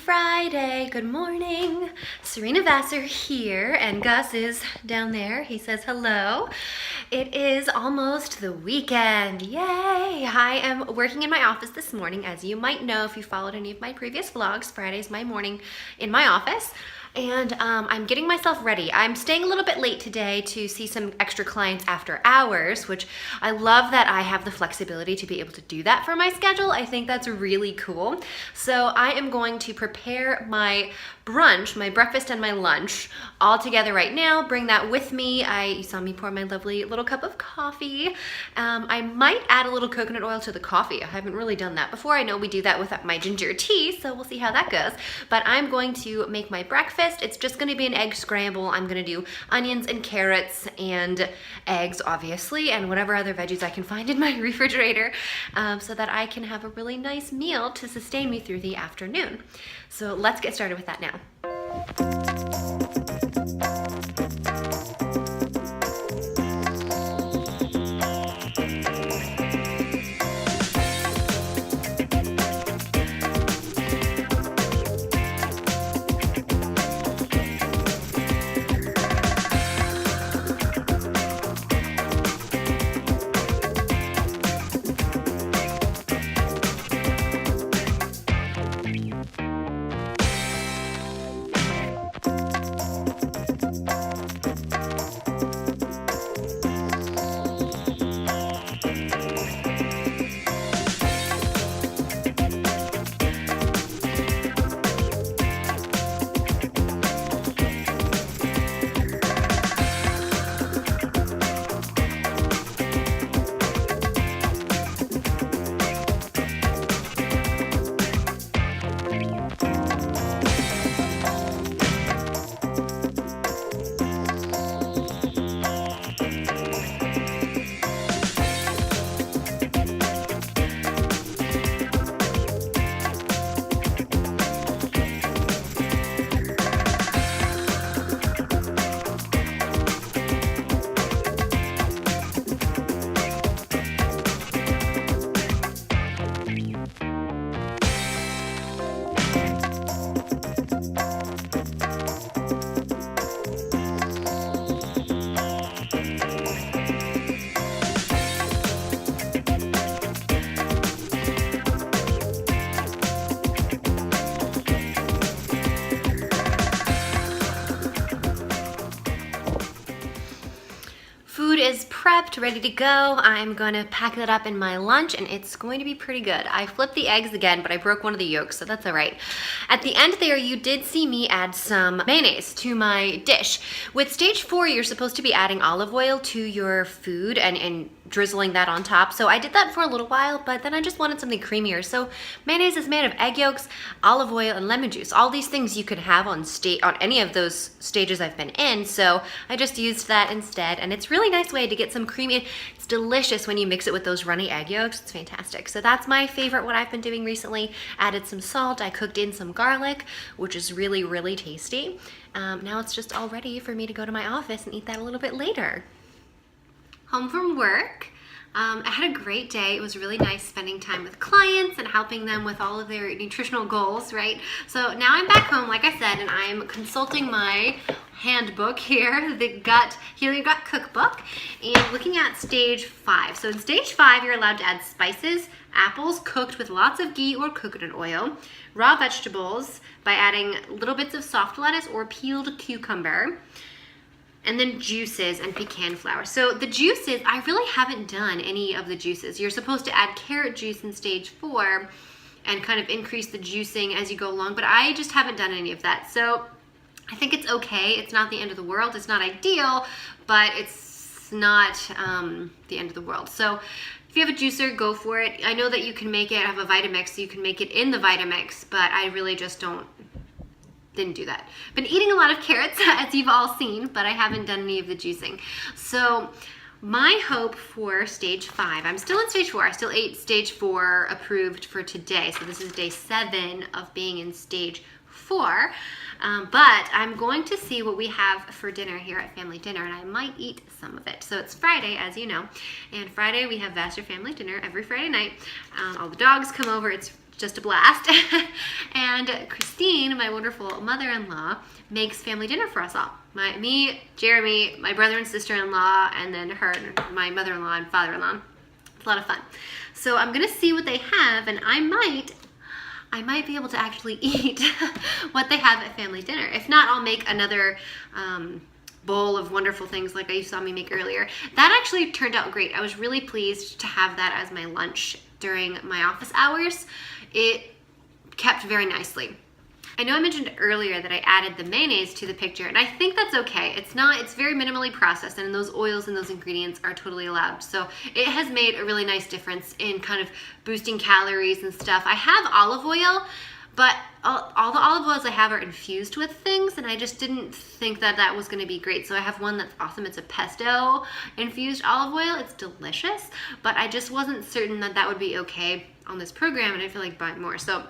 Friday. Good morning. Serina Vassar here, and Gus is down there. He says hello. It is almost the weekend. Yay! I am working in my office this morning. As you might know if you followed any of my previous vlogs, Friday's my morning in my office. And I'm getting myself ready. I'm staying a little bit late today to see some extra clients after hours, which I love that I have the flexibility to be able to do that for my schedule. I think that's really cool. So I am going to prepare my brunch, my breakfast and my lunch all together right now. Bring that with me. You saw me pour my lovely little cup of coffee. I might add a little coconut oil to the coffee. I haven't really done that before. I know we do that with my ginger tea, so we'll see how that goes. But I'm going to make my breakfast. It's just gonna be an egg scramble. I'm gonna do onions and carrots and eggs, obviously, and whatever other veggies I can find in my refrigerator, so that I can have a really nice meal to sustain me through the afternoon. So let's get started with that now. Food is prepped, ready to go. I'm gonna pack that up in my lunch and it's going to be pretty good. I flipped the eggs again, but I broke one of the yolks, so that's all right. At the end there, you did see me add some mayonnaise to my dish. With stage 4, you're supposed to be adding olive oil to your food and drizzling that on top. So I did that for a little while, but then I just wanted something creamier. So mayonnaise is made of egg yolks, olive oil, and lemon juice. All these things you could have on any of those stages I've been in. So I just used that instead, and it's a really nice way to get some creamy. It's delicious when you mix it with those runny egg yolks. It's fantastic. So that's my favorite, what I've been doing recently. Added some salt. I cooked in some garlic, which is really, really tasty. Now it's just all ready for me to go to my office and eat that a little bit later. Home from work. I had a great day. It was really nice spending time with clients and helping them with all of their nutritional goals, right? So now I'm back home, like I said, and I'm consulting my handbook here, the Heal Your Gut Cookbook, and looking at stage 5. So in stage 5, you're allowed to add spices, apples cooked with lots of ghee or coconut oil, raw vegetables by adding little bits of soft lettuce or peeled cucumber, and then juices and pecan flour. So the juices, I really haven't done any of the juices. You're supposed to add carrot juice in stage 4 and kind of increase the juicing as you go along, but I just haven't done any of that. So I think it's okay. It's not the end of the world. It's not ideal, but it's not the end of the world. So if you have a juicer, go for it. I know that you can make it, I have a Vitamix, so you can make it in the Vitamix, but I really just didn't do that. Been eating a lot of carrots, as you've all seen, but I haven't done any of the juicing. So my hope for stage 5, I'm still in stage 4. I still ate stage 4 approved for today. So this is day 7 of being in stage 4. But I'm going to see what we have for dinner here at family dinner, and I might eat some of it. So it's Friday, as you know, and Friday we have Vassar family dinner every Friday night. All the dogs come over. It's just a blast. And Christine, my wonderful mother-in-law, makes family dinner for us all. Me, Jeremy, my brother and sister-in-law, and then her, my mother-in-law and father-in-law. It's a lot of fun. So I'm gonna see what they have, and I might be able to actually eat what they have at family dinner. If not, I'll make another bowl of wonderful things like you saw me make earlier. That actually turned out great. I was really pleased to have that as my lunch during my office hours. It kept very nicely. I know I mentioned earlier that I added the mayonnaise to the picture, and I think that's okay. It's very minimally processed, and those oils and those ingredients are totally allowed. So it has made a really nice difference in kind of boosting calories and stuff. I have olive oil, but all the olive oils I have are infused with things, and I just didn't think that that was gonna be great. So I have one that's awesome. It's a pesto infused olive oil. It's delicious, but I just wasn't certain that that would be okay on this program, and I feel like buying more. So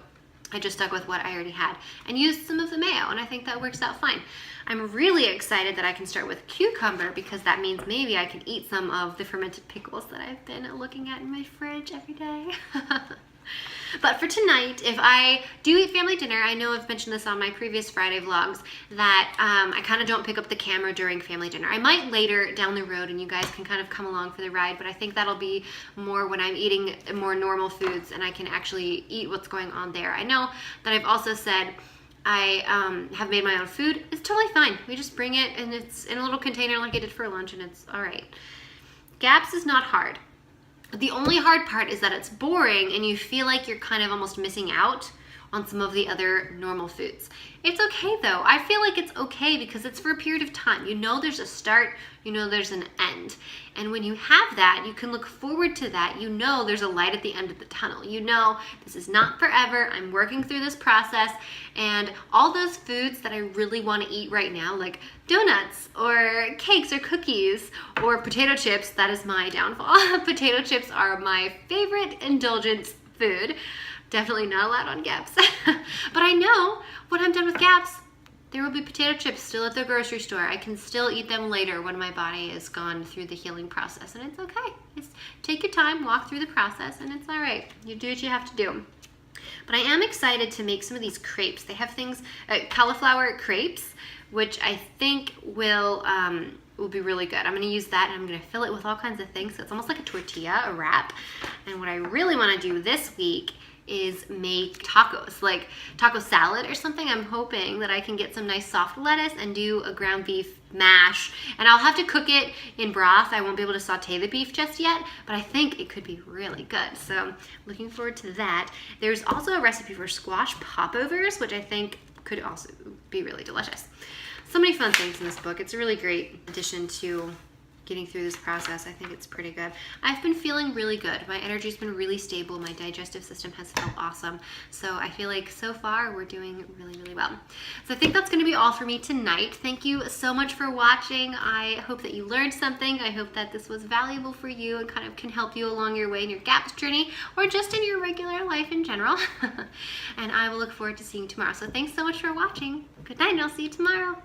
I just stuck with what I already had and used some of the mayo, and I think that works out fine. I'm really excited that I can start with cucumber because that means maybe I can eat some of the fermented pickles that I've been looking at in my fridge every day. But for tonight, if I do eat family dinner, I know I've mentioned this on my previous Friday vlogs, that I kind of don't pick up the camera during family dinner. I might later down the road, and you guys can kind of come along for the ride, but I think that'll be more when I'm eating more normal foods and I can actually eat what's going on there. I know that I've also said I have made my own food. It's totally fine. We just bring it, and it's in a little container like I did for lunch, and it's all right. GAPS is not hard. The only hard part is that it's boring and you feel like you're kind of almost missing out on some of the other normal foods. It's okay though. I feel like it's okay because it's for a period of time. You know there's a start, you know there's an end. And when you have that, you can look forward to that. You know there's a light at the end of the tunnel. You know this is not forever. I'm working through this process, and all those foods that I really want to eat right now, like donuts or cakes or cookies or potato chips, that is my downfall. Potato chips are my favorite indulgent food. Definitely not allowed on GAPS. But I know when I'm done with GAPS, there will be potato chips still at the grocery store. I can still eat them later when my body is gone through the healing process, and it's okay. Just take your time, walk through the process, and it's all right. You do what you have to do. But I am excited to make some of these crepes. They have things, cauliflower crepes, which I think will be really good. I'm gonna use that, and I'm gonna fill it with all kinds of things. So it's almost like a tortilla, a wrap. And what I really wanna do this week is make tacos, like taco salad or something. I'm hoping that I can get some nice soft lettuce and do a ground beef mash, and I'll have to cook it in broth. I won't be able to saute the beef just yet, but I think it could be really good. So looking forward to that. There's also a recipe for squash popovers, which I think could also be really delicious. So many fun things in this book. It's a really great addition to getting through this process. I think it's pretty good. I've been feeling really good. My energy's been really stable. My digestive system has felt awesome. So I feel like so far we're doing really, really well. So I think that's gonna be all for me tonight. Thank you so much for watching. I hope that you learned something. I hope that this was valuable for you and kind of can help you along your way in your GAPS journey or just in your regular life in general. And I will look forward to seeing you tomorrow. So thanks so much for watching. Good night, and I'll see you tomorrow.